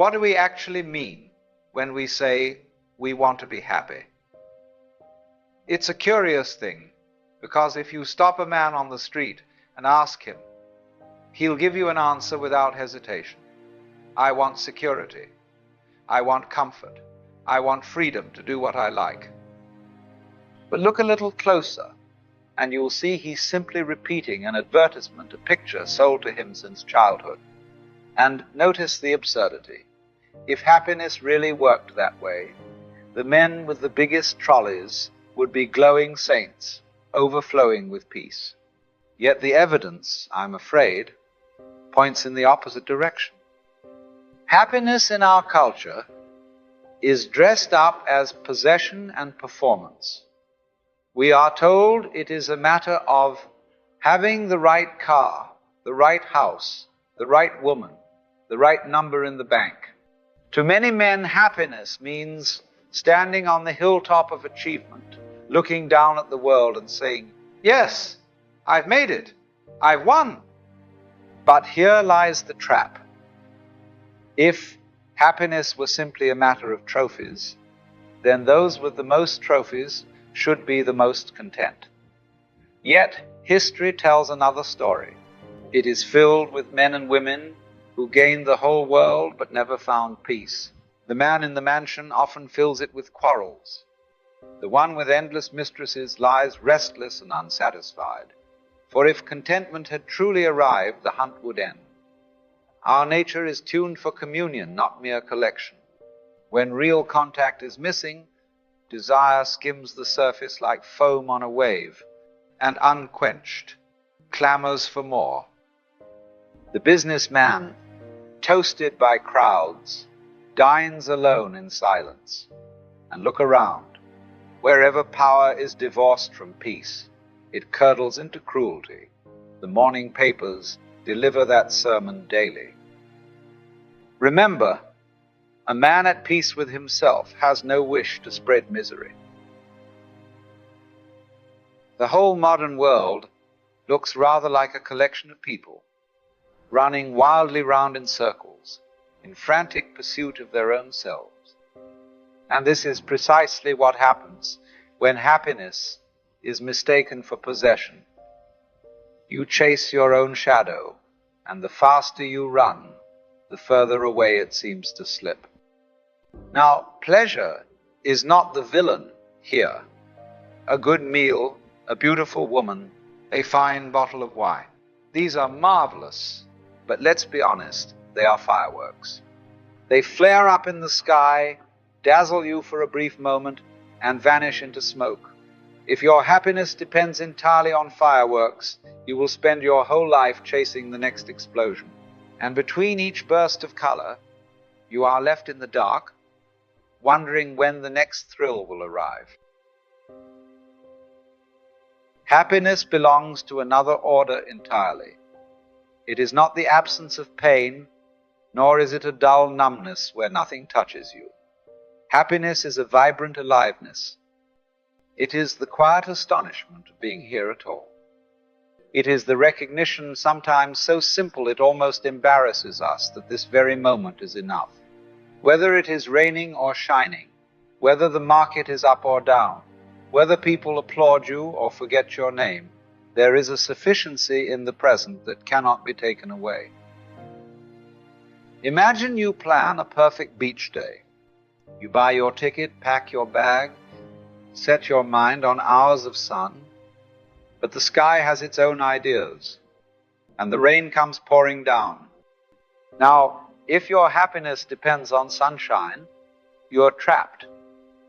What do we actually mean when we say we want to be happy? It's a curious thing, because if you stop a man on the street and ask him, he'll give you an answer without hesitation. I want security. I want comfort. I want freedom to do what I like. But look a little closer, and you'll see he's simply repeating an advertisement, a picture sold to him since childhood. And notice the absurdity. If happiness really worked that way, the men with the biggest trolleys would be glowing saints, overflowing with peace. Yet the evidence, I'm afraid, points in the opposite direction. Happiness in our culture is dressed up as possession and performance. We are told it is a matter of having the right car, the right house, the right woman, the right number in the bank. To many men, happiness means standing on the hilltop of achievement, looking down at the world and saying, "Yes, I've made it. I've won." But here lies the trap. If happiness were simply a matter of trophies, then those with the most trophies should be the most content. Yet history tells another story. It is filled with men and women who gained the whole world but never found peace. The man in the mansion often fills it with quarrels. The one with endless mistresses lies restless and unsatisfied. For if contentment had truly arrived, the hunt would end. Our nature is tuned for communion, not mere collection. When real contact is missing, desire skims the surface like foam on a wave, and unquenched, clamors for more. The businessman, toasted by crowds, dines alone in silence. And look around. Wherever power is divorced from peace, it curdles into cruelty. The morning papers deliver that sermon daily. Remember, a man at peace with himself has no wish to spread misery. The whole modern world looks rather like a collection of people running wildly round in circles, in frantic pursuit of their own selves. And this is precisely what happens when happiness is mistaken for possession. You chase your own shadow, and the faster you run, the further away it seems to slip. Now, pleasure is not the villain here. A good meal, a beautiful woman, a fine bottle of wine. These are marvelous, but let's be honest, they are fireworks. They flare up in the sky, dazzle you for a brief moment, and vanish into smoke. If your happiness depends entirely on fireworks, you will spend your whole life chasing the next explosion. And between each burst of color, you are left in the dark, wondering when the next thrill will arrive. Happiness belongs to another order entirely. It is not the absence of pain, nor is it a dull numbness where nothing touches you. Happiness is a vibrant aliveness. It is the quiet astonishment of being here at all. It is the recognition, sometimes so simple it almost embarrasses us, that this very moment is enough. Whether it is raining or shining, whether the market is up or down, whether people applaud you or forget your name, there is a sufficiency in the present that cannot be taken away. Imagine you plan a perfect beach day. You buy your ticket, pack your bag, set your mind on hours of sun, but the sky has its own ideas, and the rain comes pouring down. Now, if your happiness depends on sunshine, you're trapped.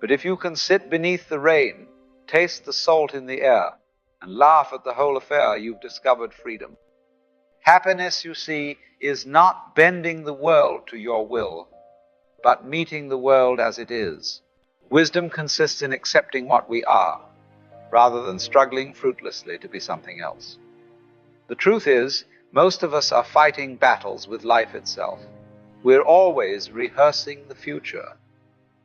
But if you can sit beneath the rain, taste the salt in the air, and laugh at the whole affair, you've discovered freedom. Happiness, you see, is not bending the world to your will, but meeting the world as it is. Wisdom consists in accepting what we are, rather than struggling fruitlessly to be something else. The truth is, most of us are fighting battles with life itself. We're always rehearsing the future,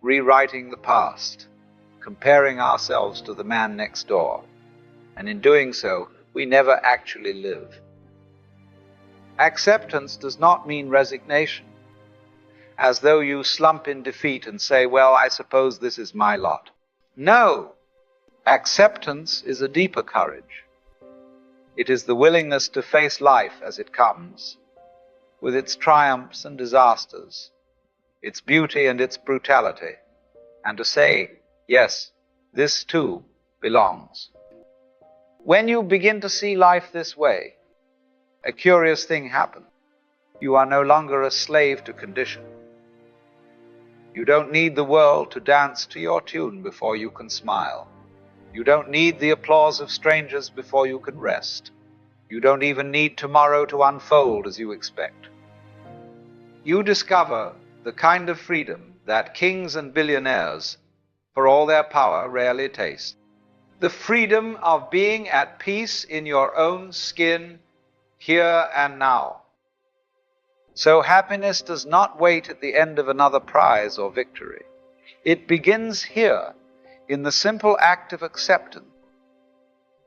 rewriting the past, comparing ourselves to the man next door. And in doing so, we never actually live. Acceptance does not mean resignation. as though you slump in defeat and say, well, I suppose this is my lot. No, acceptance is a deeper courage. It is the willingness to face life as it comes, with its triumphs and disasters, its beauty and its brutality, and to say, yes, this too belongs. When you begin to see life this way, a curious thing happens. You are no longer a slave to condition. You don't need the world to dance to your tune before you can smile. You don't need the applause of strangers before you can rest. You don't even need tomorrow to unfold as you expect. You discover the kind of freedom that kings and billionaires, for all their power, rarely taste. The freedom of being at peace in your own skin, here and now. So happiness does not wait at the end of another prize or victory. It begins here, in the simple act of acceptance.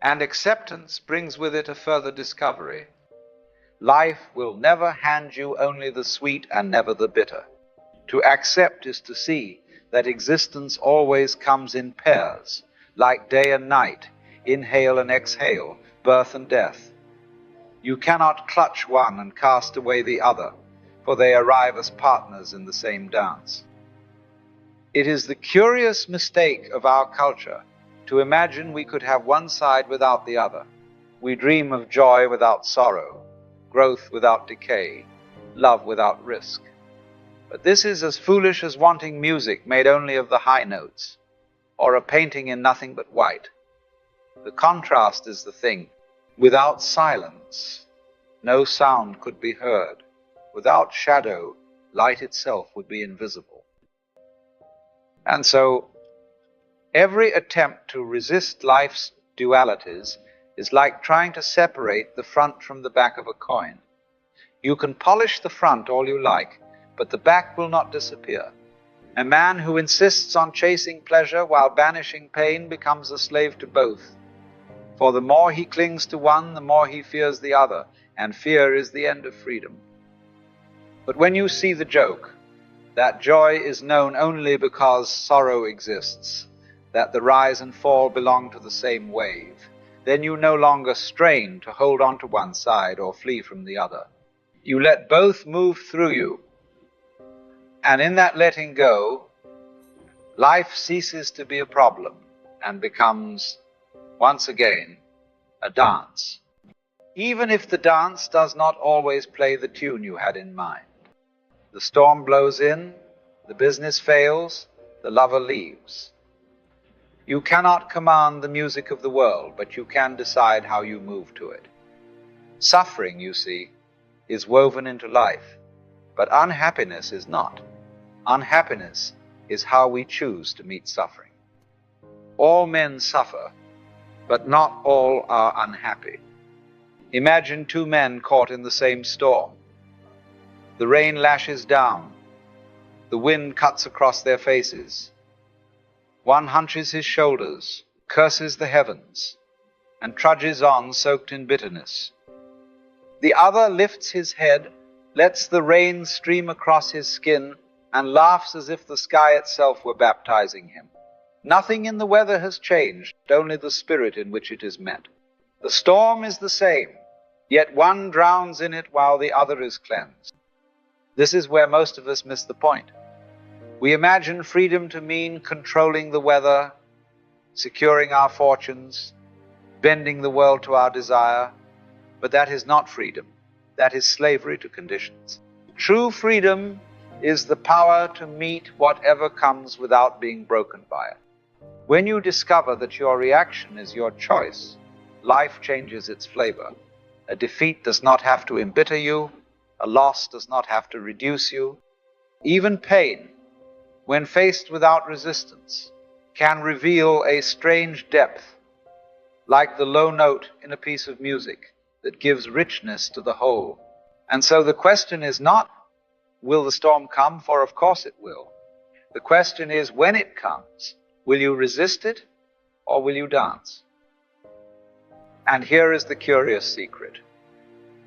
And acceptance brings with it a further discovery. Life will never hand you only the sweet and never the bitter. To accept is to see that existence always comes in pairs, like day and night, inhale and exhale, birth and death. You cannot clutch one and cast away the other, for they arrive as partners in the same dance. It is the curious mistake of our culture to imagine we could have one side without the other. We dream of joy without sorrow, growth without decay, love without risk. But this is as foolish as wanting music made only of the high notes, or a painting in nothing but white. The contrast is the thing. Without silence, no sound could be heard. Without shadow, light itself would be invisible. And so, every attempt to resist life's dualities is like trying to separate the front from the back of a coin. You can polish the front all you like, but the back will not disappear. A man who insists on chasing pleasure while banishing pain becomes a slave to both. For the more he clings to one, the more he fears the other, and fear is the end of freedom. But when you see the joke, that joy is known only because sorrow exists, that the rise and fall belong to the same wave, then you no longer strain to hold on to one side or flee from the other. You let both move through you, and in that letting go, life ceases to be a problem and becomes, once again, a dance. Even if the dance does not always play the tune you had in mind. The storm blows in, the business fails, the lover leaves. You cannot command the music of the world, but you can decide how you move to it. Suffering, you see, is woven into life, but unhappiness is not. Unhappiness is how we choose to meet suffering. All men suffer, but not all are unhappy. Imagine two men caught in the same storm. The rain lashes down. The wind cuts across their faces. One hunches his shoulders, curses the heavens, and trudges on soaked in bitterness. The other lifts his head, lets the rain stream across his skin, and laughs as if the sky itself were baptizing him. Nothing in the weather has changed, only the spirit in which it is met. The storm is the same, yet one drowns in it while the other is cleansed. This is where most of us miss the point. We imagine freedom to mean controlling the weather, securing our fortunes, bending the world to our desire, but that is not freedom. That is slavery to conditions. True freedom is the power to meet whatever comes without being broken by it. When you discover that your reaction is your choice, life changes its flavor. A defeat does not have to embitter you. A loss does not have to reduce you. Even pain, when faced without resistance, can reveal a strange depth, like the low note in a piece of music that gives richness to the whole. And so the question is not, will the storm come? For of course it will. The question is, when it comes, will you resist it or will you dance? And here is the curious secret.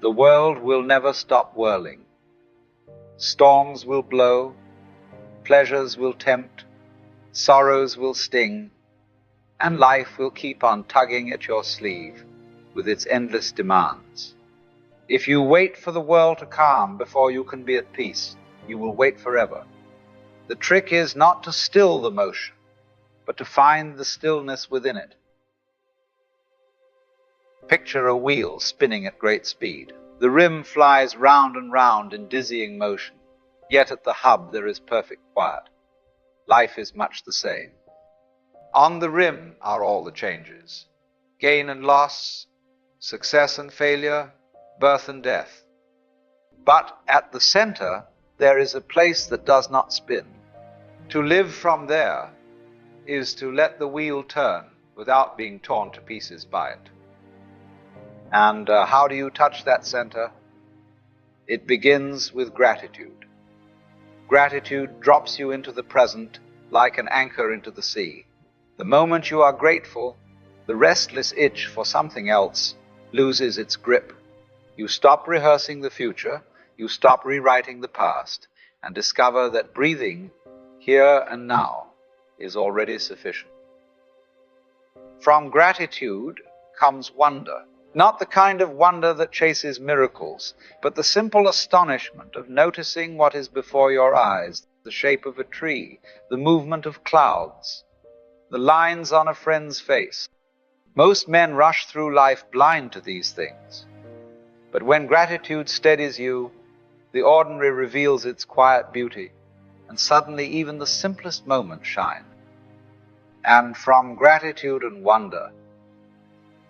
The world will never stop whirling. Storms will blow, pleasures will tempt, sorrows will sting, and life will keep on tugging at your sleeve with its endless demands. If you wait for the world to calm before you can be at peace, you will wait forever. The trick is not to still the motion, but to find the stillness within it. Picture a wheel spinning at great speed. The rim flies round and round in dizzying motion, yet at the hub there is perfect quiet. Life is much the same. On the rim are all the changes: gain and loss, success and failure, birth and death. But at the center there is a place that does not spin. To live from there is to let the wheel turn without being torn to pieces by it. And how do you touch that center? It begins with gratitude. Gratitude drops you into the present like an anchor into the sea. The moment you are grateful, the restless itch for something else loses its grip. You stop rehearsing the future, you stop rewriting the past, and discover that breathing here and now is already sufficient. From gratitude comes wonder. Not the kind of wonder that chases miracles, but the simple astonishment of noticing what is before your eyes, the shape of a tree, the movement of clouds, the lines on a friend's face. Most men rush through life blind to these things. But when gratitude steadies you, the ordinary reveals its quiet beauty, and suddenly even the simplest moments shine. And from gratitude and wonder,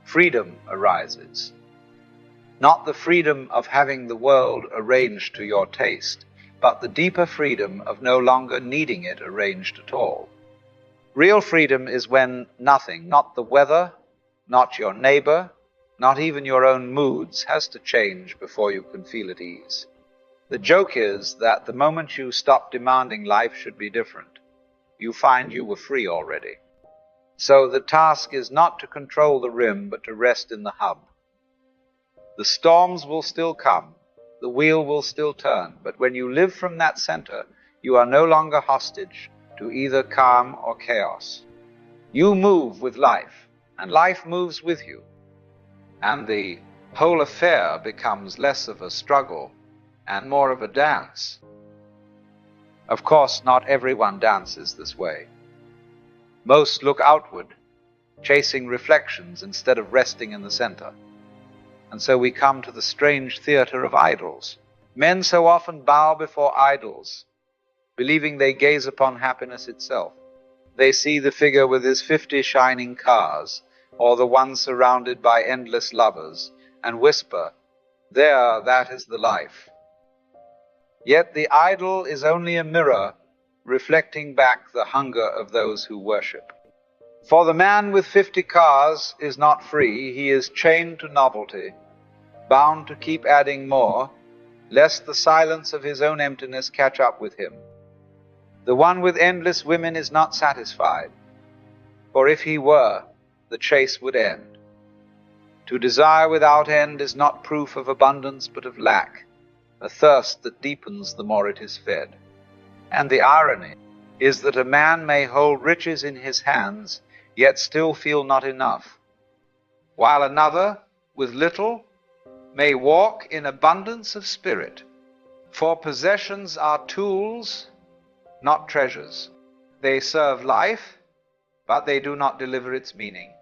freedom arises. Not the freedom of having the world arranged to your taste, but the deeper freedom of no longer needing it arranged at all. Real freedom is when nothing, not the weather, not your neighbor, not even your own moods, has to change before you can feel at ease. The joke is that the moment you stop demanding life should be different, you find you were free already. So the task is not to control the rim, but to rest in the hub. The storms will still come, the wheel will still turn, but when you live from that center, you are no longer hostage to either calm or chaos. You move with life, and life moves with you. And the whole affair becomes less of a struggle and more of a dance. Of course, not everyone dances this way. Most look outward, chasing reflections instead of resting in the center. And so we come to the strange theater of idols. Men so often bow before idols, believing they gaze upon happiness itself. They see the figure with his 50 shining cars, or the one surrounded by endless lovers, and whisper, "There, that is the life." Yet the idol is only a mirror reflecting back the hunger of those who worship. For the man with 50 cars is not free, he is chained to novelty, bound to keep adding more, lest the silence of his own emptiness catch up with him. The one with endless women is not satisfied, for if he were, the chase would end. To desire without end is not proof of abundance but of lack, a thirst that deepens the more it is fed. And the irony is that a man may hold riches in his hands, yet still feel not enough, while another, with little, may walk in abundance of spirit. For possessions are tools, not treasures. They serve life, but they do not deliver its meaning.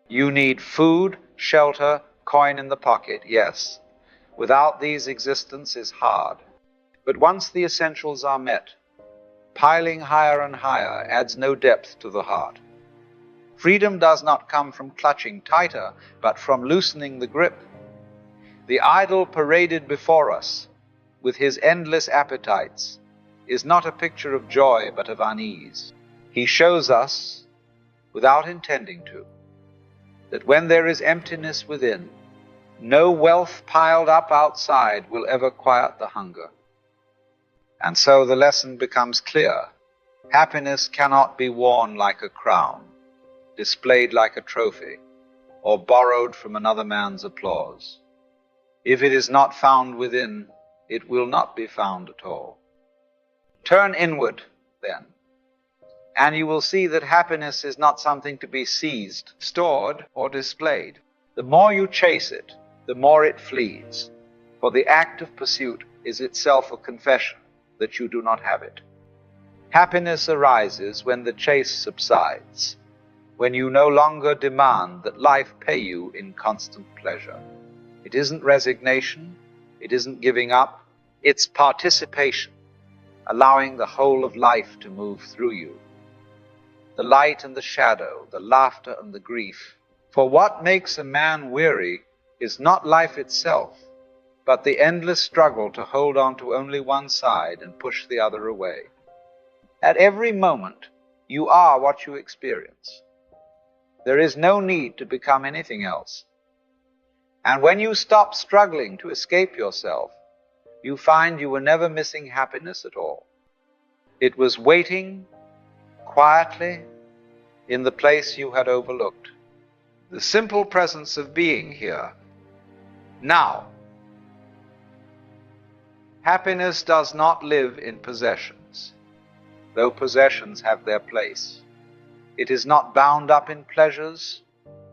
You need food, shelter, coin in the pocket, yes. Without these, existence is hard. But once the essentials are met, piling higher and higher adds no depth to the heart. Freedom does not come from clutching tighter, but from loosening the grip. The idol paraded before us, with his endless appetites, is not a picture of joy but of unease. He shows us, without intending to, that when there is emptiness within, no wealth piled up outside will ever quiet the hunger. And so the lesson becomes clear. Happiness cannot be worn like a crown, displayed like a trophy, or borrowed from another man's applause. If it is not found within, it will not be found at all. Turn inward, then, and you will see that happiness is not something to be seized, stored, or displayed. The more you chase it, the more it flees, for the act of pursuit is itself a confession that you do not have it. Happiness arises when the chase subsides, when you no longer demand that life pay you in constant pleasure. It isn't resignation, it isn't giving up, it's participation, allowing the whole of life to move through you. The light and the shadow, the laughter and the grief. For what makes a man weary is not life itself, but the endless struggle to hold on to only one side and push the other away. At every moment, you are what you experience. There is no need to become anything else. And when you stop struggling to escape yourself, you find you were never missing happiness at all. It was waiting quietly in the place you had overlooked. The simple presence of being here, now. Happiness does not live in possessions, though possessions have their place. It is not bound up in pleasures,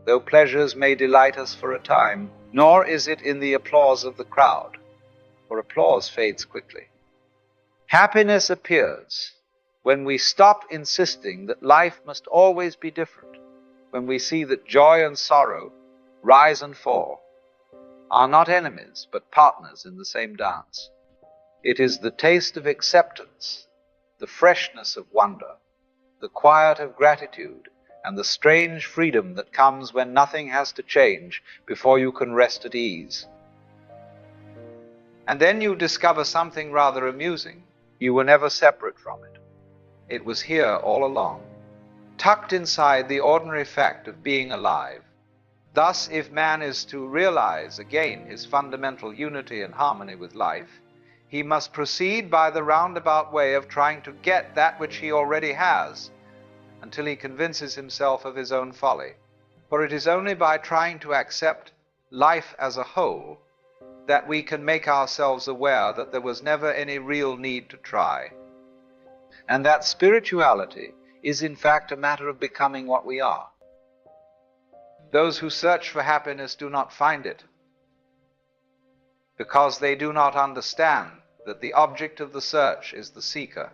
though pleasures may delight us for a time, nor is it in the applause of the crowd, for applause fades quickly. Happiness appears when we stop insisting that life must always be different, when we see that joy and sorrow, rise and fall, are not enemies but partners in the same dance. It is the taste of acceptance, the freshness of wonder, the quiet of gratitude, and the strange freedom that comes when nothing has to change before you can rest at ease. And then you discover something rather amusing. You were never separate from it. It was here all along, tucked inside the ordinary fact of being alive. Thus, if man is to realize again his fundamental unity and harmony with life, he must proceed by the roundabout way of trying to get that which he already has, until he convinces himself of his own folly. For it is only by trying to accept life as a whole that we can make ourselves aware that there was never any real need to try, and that spirituality is in fact a matter of becoming what we are. Those who search for happiness do not find it, because they do not understand that the object of the search is the seeker.